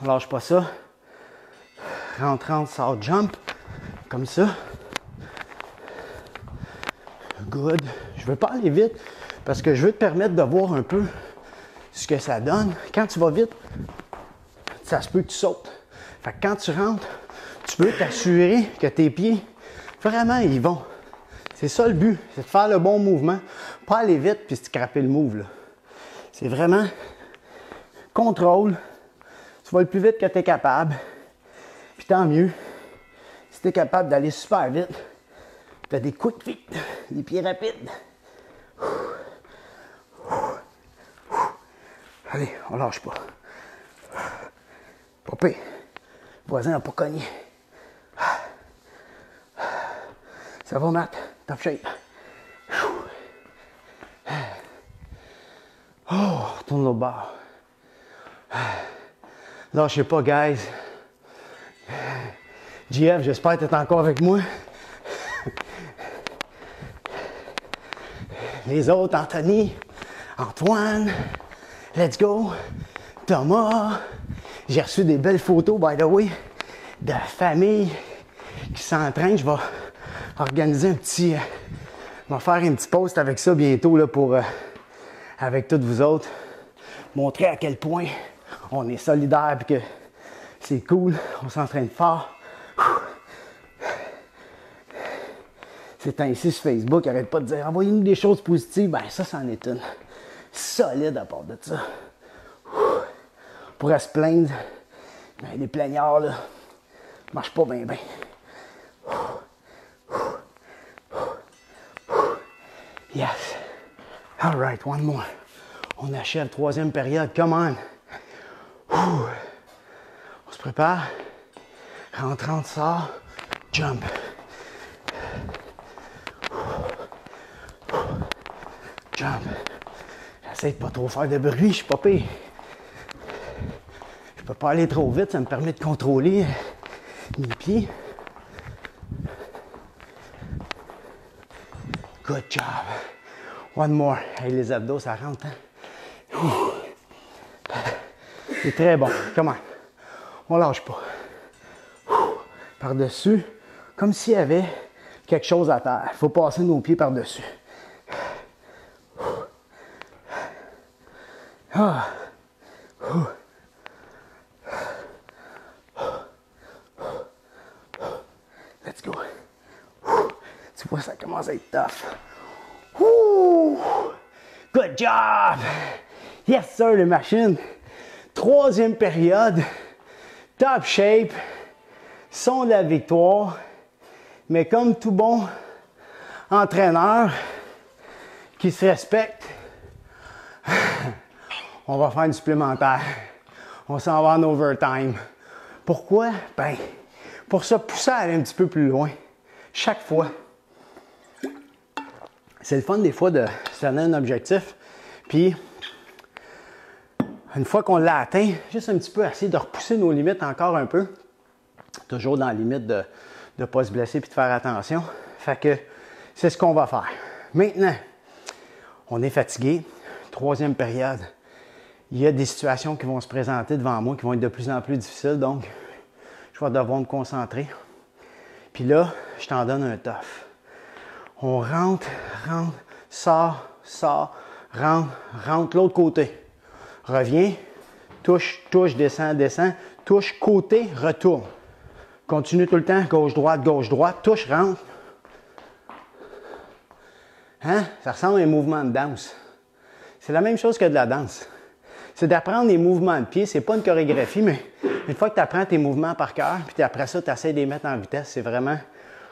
On lâche pas ça. Rentre, sort, jump. Comme ça. Good. Je veux pas aller vite parce que je veux te permettre de voir un peu ce que ça donne. Quand tu vas vite, ça se peut que tu sautes. Fait que quand tu rentres, tu veux t'assurer que tes pieds, vraiment, ils vont. C'est ça le but, c'est de faire le bon mouvement. Pas aller vite puis se craper le move, là. C'est vraiment contrôle. Tu vas le plus vite que tu es capable. Puis tant mieux. Si tu es capable d'aller super vite, tu as des quick feet, des pieds rapides. Allez, on lâche pas. Pas pire. Le voisin n'a pas cogné. Ça va, Matt? Top shape. Oh, retourne l'autre bord. Lâchez pas, guys. JF, j'espère que tu es encore avec moi. Les autres, Anthony, Antoine, let's go, Thomas. J'ai reçu des belles photos, by the way, de famille qui s'entraînent. Je vais organiser un petit... je vais faire un petit post avec ça bientôt là, pour, avec toutes vous autres. Montrer à quel point on est solidaires et que c'est cool. On s'entraîne fort. Ces temps-ci sur Facebook, ils n'arrêtent pas de dire envoyez-nous des choses positives. Ben ça, c'en est une. Solide à part de ça. On pourrait se plaindre. Ben, les plaignards, là, marchent pas bien, bien. Yes. All right, one more. On achève, troisième période. Come on. On se prépare. Rentrant, sort. Jump. Jump. J'essaie de pas trop faire de bruit, je suis pas pire. Je peux pas aller trop vite, ça me permet de contrôler mes pieds. Good job. One more. Hey, les abdos, ça rentre, hein? C'est très bon. Comment? On lâche pas. Par-dessus, comme s'il y avait quelque chose à terre. Il faut passer nos pieds par-dessus. Ah. Let's go. Tu vois, ça commence à être tough. Good job! Yes, sir, les machines. Troisième période. Top shape. Son de la victoire. Mais comme tout bon entraîneur qui se respecte, on va faire une supplémentaire. On s'en va en overtime. Pourquoi? Ben, pour se pousser à aller un petit peu plus loin. Chaque fois. C'est le fun des fois de se donner un objectif. Puis, Une fois qu'on l'a atteint, juste un petit peu essayer de repousser nos limites encore un peu. Toujours dans la limite de ne pas se blesser et de faire attention. Fait que c'est ce qu'on va faire. Maintenant, on est fatigué. Troisième période. Il y a des situations qui vont se présenter devant moi qui vont être de plus en plus difficiles. Donc, je vais devoir me concentrer. Puis là, je t'en donne un tough. On rentre, sort, rentre l'autre côté. Reviens, touche, descend, touche, côté, retourne. Continue tout le temps, gauche, droite, touche, rentre. Hein? Ça ressemble à un mouvement de danse. C'est la même chose que de la danse. C'est d'apprendre les mouvements de pied. C'est pas une chorégraphie, mais une fois que tu apprends tes mouvements par cœur, puis après ça, tu essaies de les mettre en vitesse, c'est vraiment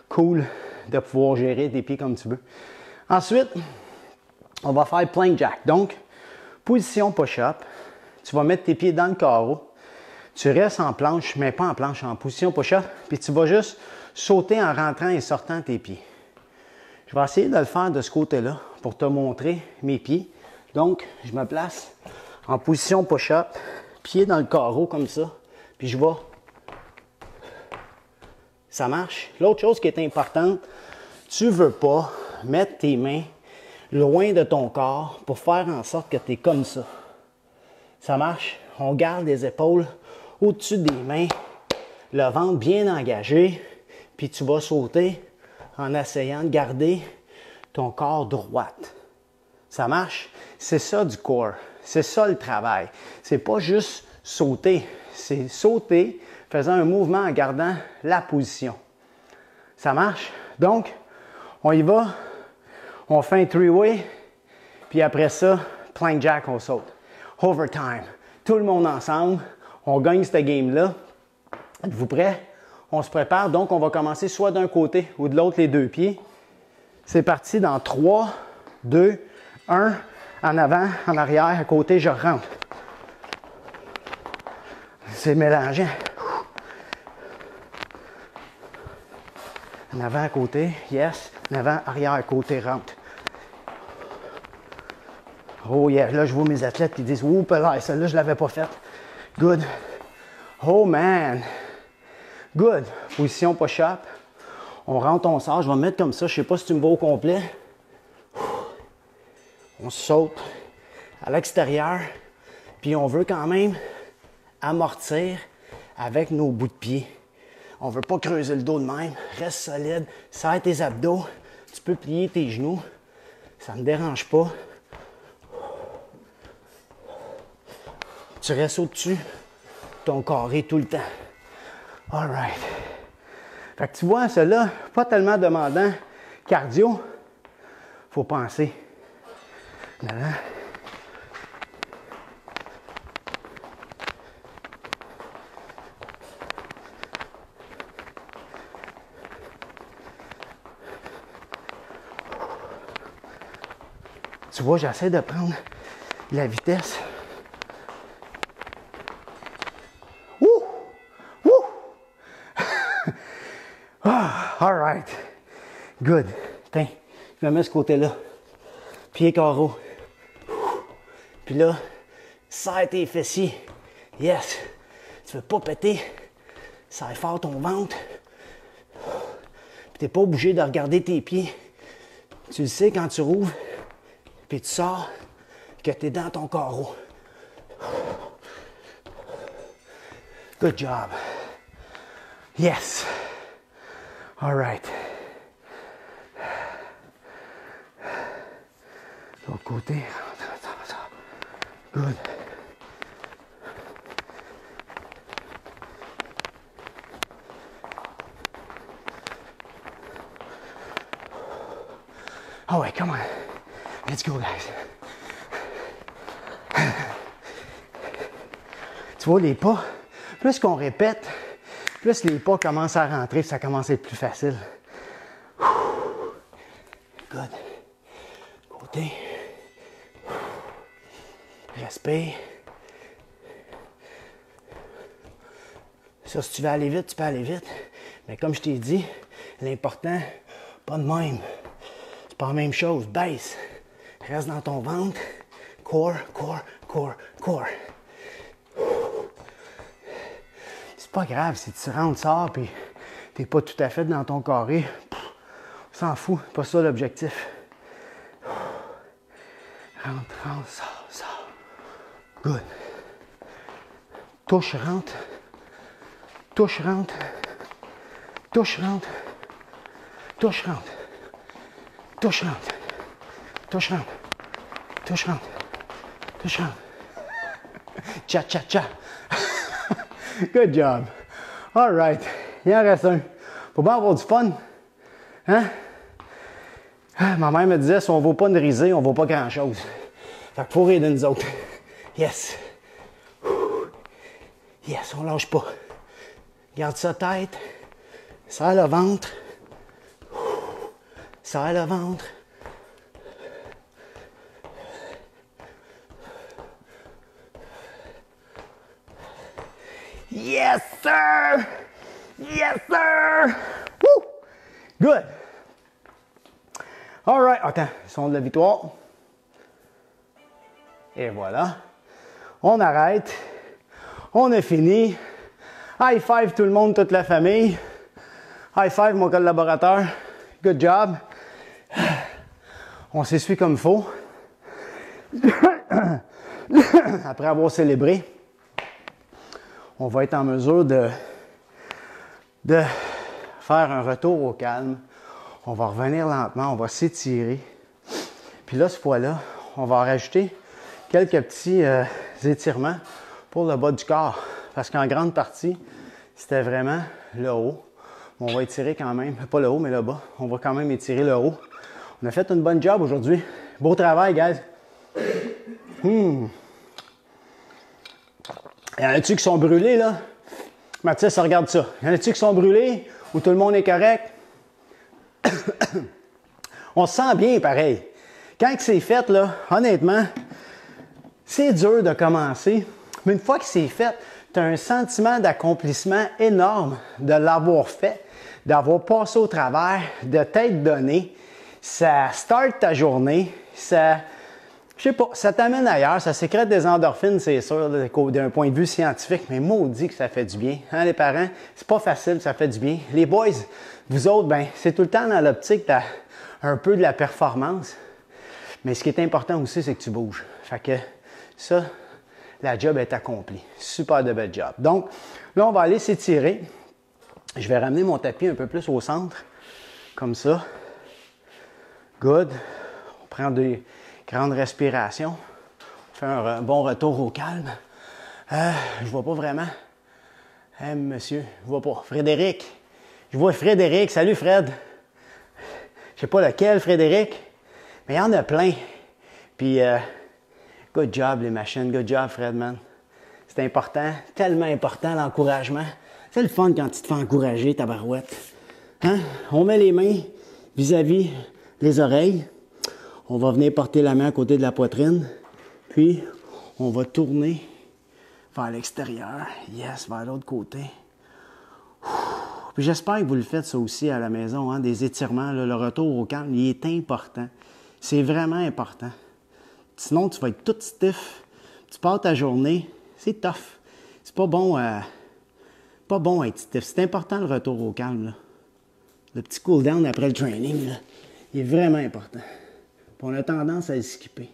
cool de pouvoir gérer tes pieds comme tu veux. Ensuite, on va faire plank jack. Donc, position push-up. Tu vas mettre tes pieds dans le carreau. Tu restes en planche, mais pas en planche, en position push-up. Puis tu vas juste sauter en rentrant et sortant tes pieds. Je vais essayer de le faire de ce côté-là pour te montrer mes pieds. Donc, je me place en position push-up, pied dans le carreau comme ça, puis je vais. Ça marche. L'autre chose qui est importante, tu ne veux pas mettre tes mains loin de ton corps pour faire en sorte que tu es comme ça. Ça marche. On garde les épaules au-dessus des mains, le ventre bien engagé, puis tu vas sauter en essayant de garder ton corps droit. Ça marche? C'est ça du core. C'est ça le travail. C'est pas juste sauter. C'est sauter faisant un mouvement en gardant la position. Ça marche? Donc, on y va. On fait un three-way. Puis après ça, plank jack, on saute. Overtime. Tout le monde ensemble. On gagne cette game-là. Êtes-vous prêts? On se prépare. Donc, on va commencer soit d'un côté ou de l'autre, les deux pieds. C'est parti dans 3, 2, 1. En avant, en arrière, à côté, je rentre. C'est mélangeant. En avant, à côté, yes. En avant, arrière, à côté, rentre. Oh yeah, là, je vois mes athlètes qui disent « Ouh, là, celle-là, je ne l'avais pas faite. » Good. Oh man. Good. Position push-up. On rentre, on sort. Je vais me mettre comme ça. Je ne sais pas si tu me vois au complet. On saute à l'extérieur, puis on veut quand même amortir avec nos bouts de pied. On ne veut pas creuser le dos de même. Reste solide, serre tes abdos. Tu peux plier tes genoux. Ça ne me dérange pas. Tu restes au-dessus de ton carré tout le temps. All right. Fait que tu vois, celle-là, pas tellement demandant cardio. Faut penser. Là. Tu vois, j'essaie de prendre la vitesse. Ouh! Ouh! Ah, all right. Good. Tiens, je me mets ce côté-là. Pied carreau. Puis là, serre tes fessiers. Yes. Tu veux pas péter. Serre fort ton ventre. Puis t'es pas obligé de regarder tes pieds. Tu le sais quand tu rouvres. Puis tu sors que tu es dans ton carreau. Good job. Yes. All right. De l'autre côté. Good. Oh ouais, come on. Let's go, guys. Tu vois, les pas, plus qu'on répète, plus les pas commencent à rentrer, ça commence à être plus facile. Good. Côté. Respire. Ça, si tu veux aller vite, tu peux aller vite. Mais comme je t'ai dit, l'important, pas de même. C'est pas la même chose. Baisse. Reste dans ton ventre. Core, core, core, core. pas grave si tu rentres, sors, puis t'es pas tout à fait dans ton carré. On s'en fout, c'est pas ça l'objectif. Rentre, sors. Good. Touche, rentre. Touche, rentre. Touche, rentre. Touche, rentre. Touche, rentre. Touche, rentre. Touche, rentre. Touche, rentre. Cha. Good job. All right. Il en reste un. Faut bien avoir du fun. Hein? Ma mère me disait, si on ne vaut pas une risée, on ne vaut pas grand-chose. Fait qu'il faut rire de nous autres. Yes. Yes, on lâche pas. Garde sa tête. Serre le ventre. Serre le ventre. Yes, sir! Yes, sir! Woo! Good! All right. Attends, son de la victoire. Et voilà. On arrête. On a fini. High five tout le monde, toute la famille. High five mon collaborateur. Good job. On s'essuie comme il faut. Après avoir célébré, on va être en mesure de faire un retour au calme. On va revenir lentement, on va s'étirer. Puis là, cette fois-là, on va rajouter quelques petits étirements pour le bas du corps. Parce qu'en grande partie, c'était vraiment le haut. On va étirer quand même, pas le haut, mais le bas. On va quand même étirer le haut. On a fait une bonne job aujourd'hui. Beau travail, guys. Y en a-tu qui sont brûlés, là? Mathis, regarde ça. Y en a-tu qui sont brûlés ou tout le monde est correct? On se sent bien, pareil. Quand c'est fait, là, honnêtement, c'est dur de commencer. Mais une fois que c'est fait, tu as un sentiment d'accomplissement énorme de l'avoir fait, d'avoir passé au travers, de t'être donné. Ça start ta journée. Ça, je sais pas, ça t'amène ailleurs. Ça sécrète des endorphines, c'est sûr, d'un point de vue scientifique. Mais maudit que ça fait du bien. Hein, les parents, c'est pas facile, ça fait du bien. Les boys, vous autres, ben, c'est tout le temps dans l'optique un peu de la performance. Mais ce qui est important aussi, c'est que tu bouges. Fait que ça, la job est accomplie. Super de bel job. Donc, là, on va aller s'étirer. Je vais ramener mon tapis un peu plus au centre. Comme ça. Good. On prend des grandes respirations. On fait un bon retour au calme. Je vois pas vraiment. Monsieur, je vois pas. Frédéric. Je vois Frédéric. Salut, Fred. Je sais pas lequel, Frédéric. Mais il y en a plein. Puis, good job, les machines. Good job, Fred, man. C'est important, tellement important, l'encouragement. C'est le fun quand tu te fais encourager, ta barouette. Hein? On met les mains vis-à-vis les oreilles. On va venir porter la main à côté de la poitrine. Puis, on va tourner vers l'extérieur. Yes, vers l'autre côté. Puis j'espère que vous le faites ça aussi à la maison, hein, des étirements. Là, le retour au calme, il est important. C'est vraiment important. Sinon, tu vas être tout stiff. Tu pars ta journée. C'est tough. C'est pas bon à être stiff. C'est important le retour au calme. Là. Le petit cool-down après le training, là, il est vraiment important. Puis on a tendance à le skipper.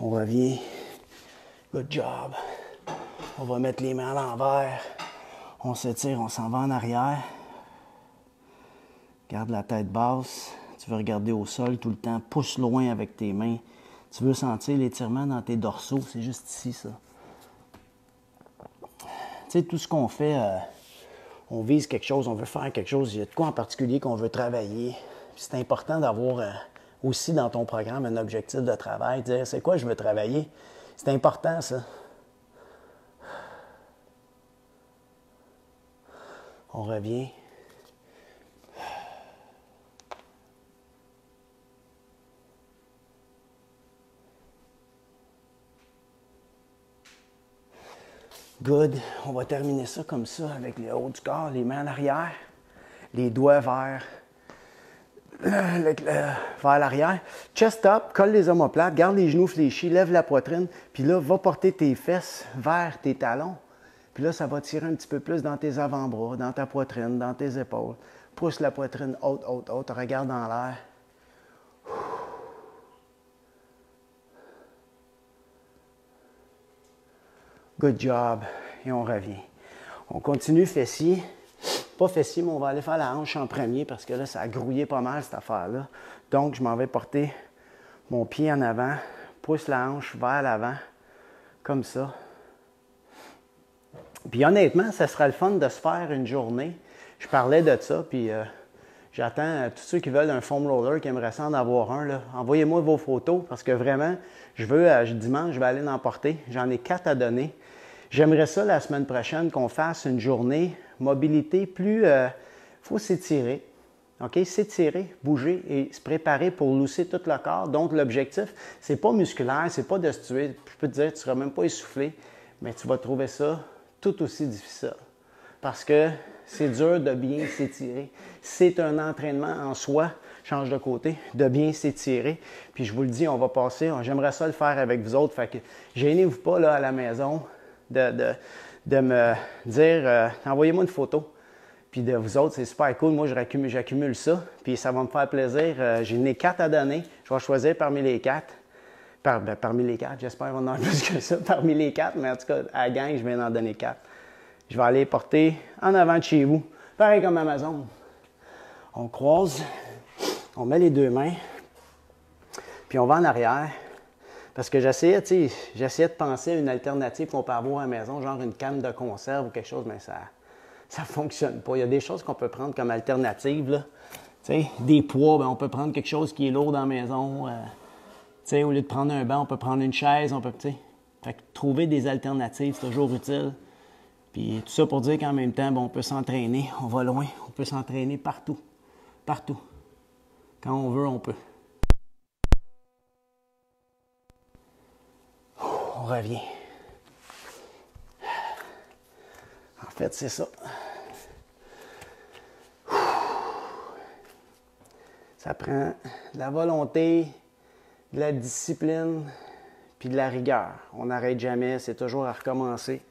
On revient. Good job. On va mettre les mains à l'envers. On s'étire, on s'en va en arrière. Garde la tête basse. Tu veux regarder au sol tout le temps. Pousse loin avec tes mains. Tu veux sentir l'étirement dans tes dorsaux. C'est juste ici, ça. Tu sais, tout ce qu'on fait, on vise quelque chose, on veut faire quelque chose. Il y a de quoi en particulier qu'on veut travailler. Puis c'est important d'avoir aussi dans ton programme un objectif de travail. Dire, c'est quoi je veux travailler? C'est important, ça. On revient. Good. On va terminer ça comme ça avec le haut du corps, les mains en arrière, les doigts vers vers l'arrière. Chest up, colle les omoplates, garde les genoux fléchis, lève la poitrine, puis là, va porter tes fesses vers tes talons. Puis là, ça va tirer un petit peu plus dans tes avant-bras, dans ta poitrine, dans tes épaules. Pousse la poitrine haute, haute, haute, regarde dans l'air. Good job. Et on revient. On continue fessier. Pas fessier, mais on va aller faire la hanche en premier parce que là, ça a grouillé pas mal cette affaire-là. Donc, je m'en vais porter mon pied en avant, pousse la hanche vers l'avant, comme ça. Puis honnêtement, ça sera le fun de se faire une journée. Je parlais de ça, puis j'attends tous ceux qui veulent un foam roller, qui aimeraient ça en avoir un. Là. Envoyez-moi vos photos parce que vraiment, je veux, dimanche, je vais aller en porter. J'en ai 4 à donner. J'aimerais ça la semaine prochaine qu'on fasse une journée mobilité plus... faut s'étirer, OK? S'étirer, bouger et se préparer pour lousser tout le corps. Donc, l'objectif, c'est pas musculaire, c'est pas de se tuer. Je peux te dire, tu ne seras même pas essoufflé, mais tu vas trouver ça tout aussi difficile. Parce que c'est dur de bien s'étirer. C'est un entraînement en soi, change de côté, de bien s'étirer. Puis je vous le dis, on va passer, j'aimerais ça le faire avec vous autres. Fait que gênez-vous pas là à la maison de me dire, envoyez-moi une photo. Puis de vous autres, c'est super cool. Moi, j'accumule ça. Puis ça va me faire plaisir. J'en ai 4 à donner. Je vais choisir parmi les 4. Parmi les 4, j'espère qu'on en a plus que ça. Parmi les 4, mais en tout cas, à la gang, je viens d'en donner 4. Je vais aller porter en avant de chez vous. Pareil comme Amazon. On croise, on met les deux mains, puis on va en arrière. Parce que j'essayais de penser à une alternative qu'on peut avoir à la maison, genre une canne de conserve ou quelque chose, mais ça ne fonctionne pas. Il y a des choses qu'on peut prendre comme alternative. Là. Des poids, bien, on peut prendre quelque chose qui est lourd dans la maison. Au lieu de prendre un banc, on peut prendre une chaise. Fait que trouver des alternatives, c'est toujours utile. Puis tout ça pour dire qu'en même temps, on peut s'entraîner. On va loin. On peut s'entraîner partout. Partout. Quand on veut, on peut. On revient. En fait, c'est ça. Ça prend de la volonté, de la discipline, puis de la rigueur. On n'arrête jamais, c'est toujours à recommencer.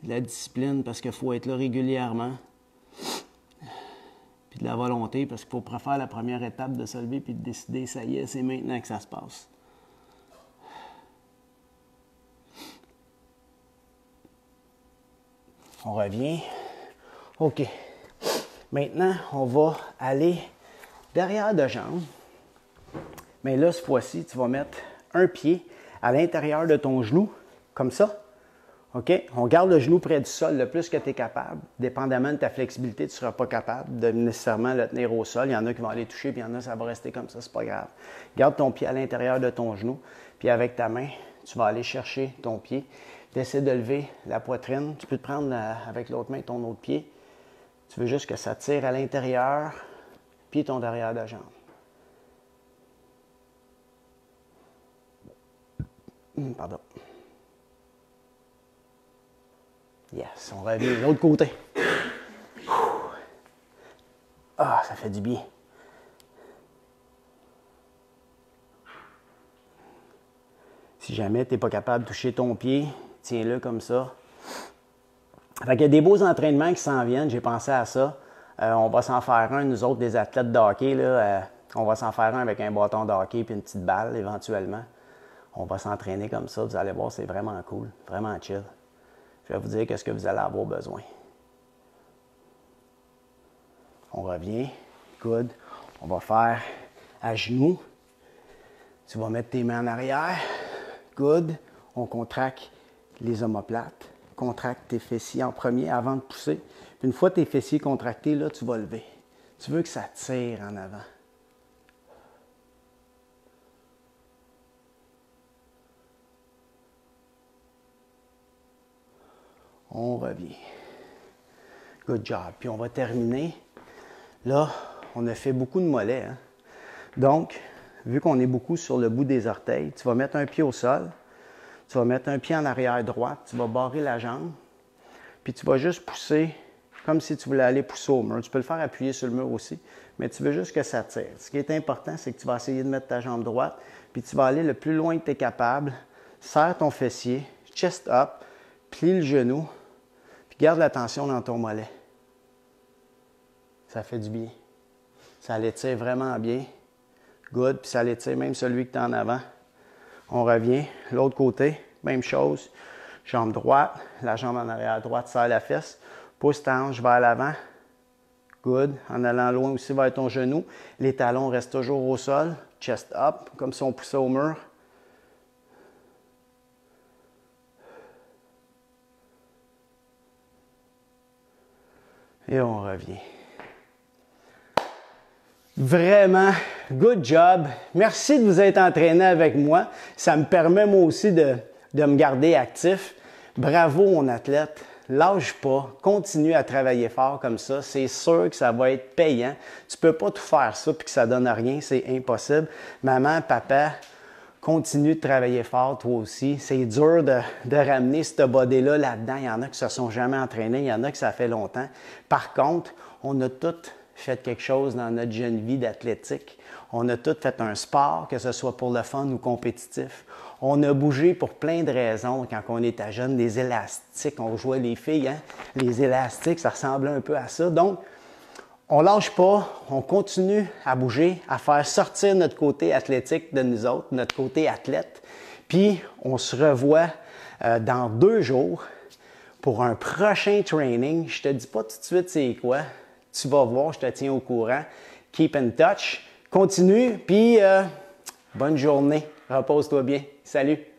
De la discipline parce qu'il faut être là régulièrement. Puis de la volonté parce qu'il faut faire la première étape de se lever puis de décider, ça y est, c'est maintenant que ça se passe. On revient. OK. Maintenant, on va aller derrière de jambe. Mais là, cette fois-ci, tu vas mettre un pied à l'intérieur de ton genou, comme ça. OK? On garde le genou près du sol le plus que tu es capable. Dépendamment de ta flexibilité, tu ne seras pas capable de nécessairement le tenir au sol. Il y en a qui vont aller toucher, puis il y en a, ça va rester comme ça, c'est pas grave. Garde ton pied à l'intérieur de ton genou, puis avec ta main, tu vas aller chercher ton pied. Essaie de lever la poitrine. Tu peux te prendre avec l'autre main ton autre pied. Tu veux juste que ça tire à l'intérieur, puis ton derrière de jambe. Pardon. Yes, on revient de l'autre côté. Ah, ça fait du bien. Si jamais tu n'es pas capable de toucher ton pied, tiens-le comme ça. Fait qu'il y a des beaux entraînements qui s'en viennent, j'ai pensé à ça. On va s'en faire un, nous autres, des athlètes de hockey. Là, on va s'en faire un avec un bâton de hockey et une petite balle, éventuellement. On va s'entraîner comme ça, vous allez voir, c'est vraiment cool, vraiment chill. Je vais vous dire qu'est-ce que vous allez avoir besoin. On revient. Good. On va faire à genoux. Tu vas mettre tes mains en arrière. Good. On contracte les omoplates. Contracte tes fessiers en premier avant de pousser. Puis une fois tes fessiers contractés, là, tu vas lever. Tu veux que ça tire en avant. On revient. Good job. Puis on va terminer. Là, on a fait beaucoup de mollets. Hein? Donc, vu qu'on est beaucoup sur le bout des orteils, tu vas mettre un pied au sol. Tu vas mettre un pied en arrière droite. Tu vas barrer la jambe. Puis tu vas juste pousser comme si tu voulais aller pousser au mur. Tu peux le faire appuyer sur le mur aussi, mais tu veux juste que ça tire. Ce qui est important, c'est que tu vas essayer de mettre ta jambe droite, puis tu vas aller le plus loin que tu es capable. Serre ton fessier, chest up, plie le genou, puis garde la tension dans ton mollet. Ça fait du bien. Ça l'étire vraiment bien. Good, puis ça l'étire même celui que tu as en avant. On revient. L'autre côté, même chose. Jambe droite, la jambe en arrière droite serre la fesse. Pousse ta hanche vers l'avant. Good. En allant loin aussi vers ton genou. Les talons restent toujours au sol. Chest up, comme si on poussait au mur. Et on revient. Vraiment, good job. Merci de vous être entraîné avec moi. Ça me permet moi aussi de me garder actif. Bravo mon athlète. Lâche pas. Continue à travailler fort comme ça. C'est sûr que ça va être payant. Tu peux pas tout faire ça puis que ça donne rien. C'est impossible. Maman, papa, continue de travailler fort toi aussi. C'est dur de ramener ce body-là là-dedans. Il y en a qui se sont jamais entraînés. Il y en a qui ça fait longtemps. Par contre, on a toutes fait quelque chose dans notre jeune vie d'athlétique. On a tous fait un sport, que ce soit pour le fun ou compétitif. On a bougé pour plein de raisons quand on était jeune. Des élastiques, on jouait les filles, hein? Les élastiques, ça ressemblait un peu à ça. Donc, on lâche pas, on continue à bouger, à faire sortir notre côté athlétique de nous autres, notre côté athlète. Puis, on se revoit dans 2 jours pour un prochain training. Je te dis pas tout de suite c'est quoi. Tu vas voir, je te tiens au courant. Keep in touch. Continue, puis bonne journée. Repose-toi bien. Salut!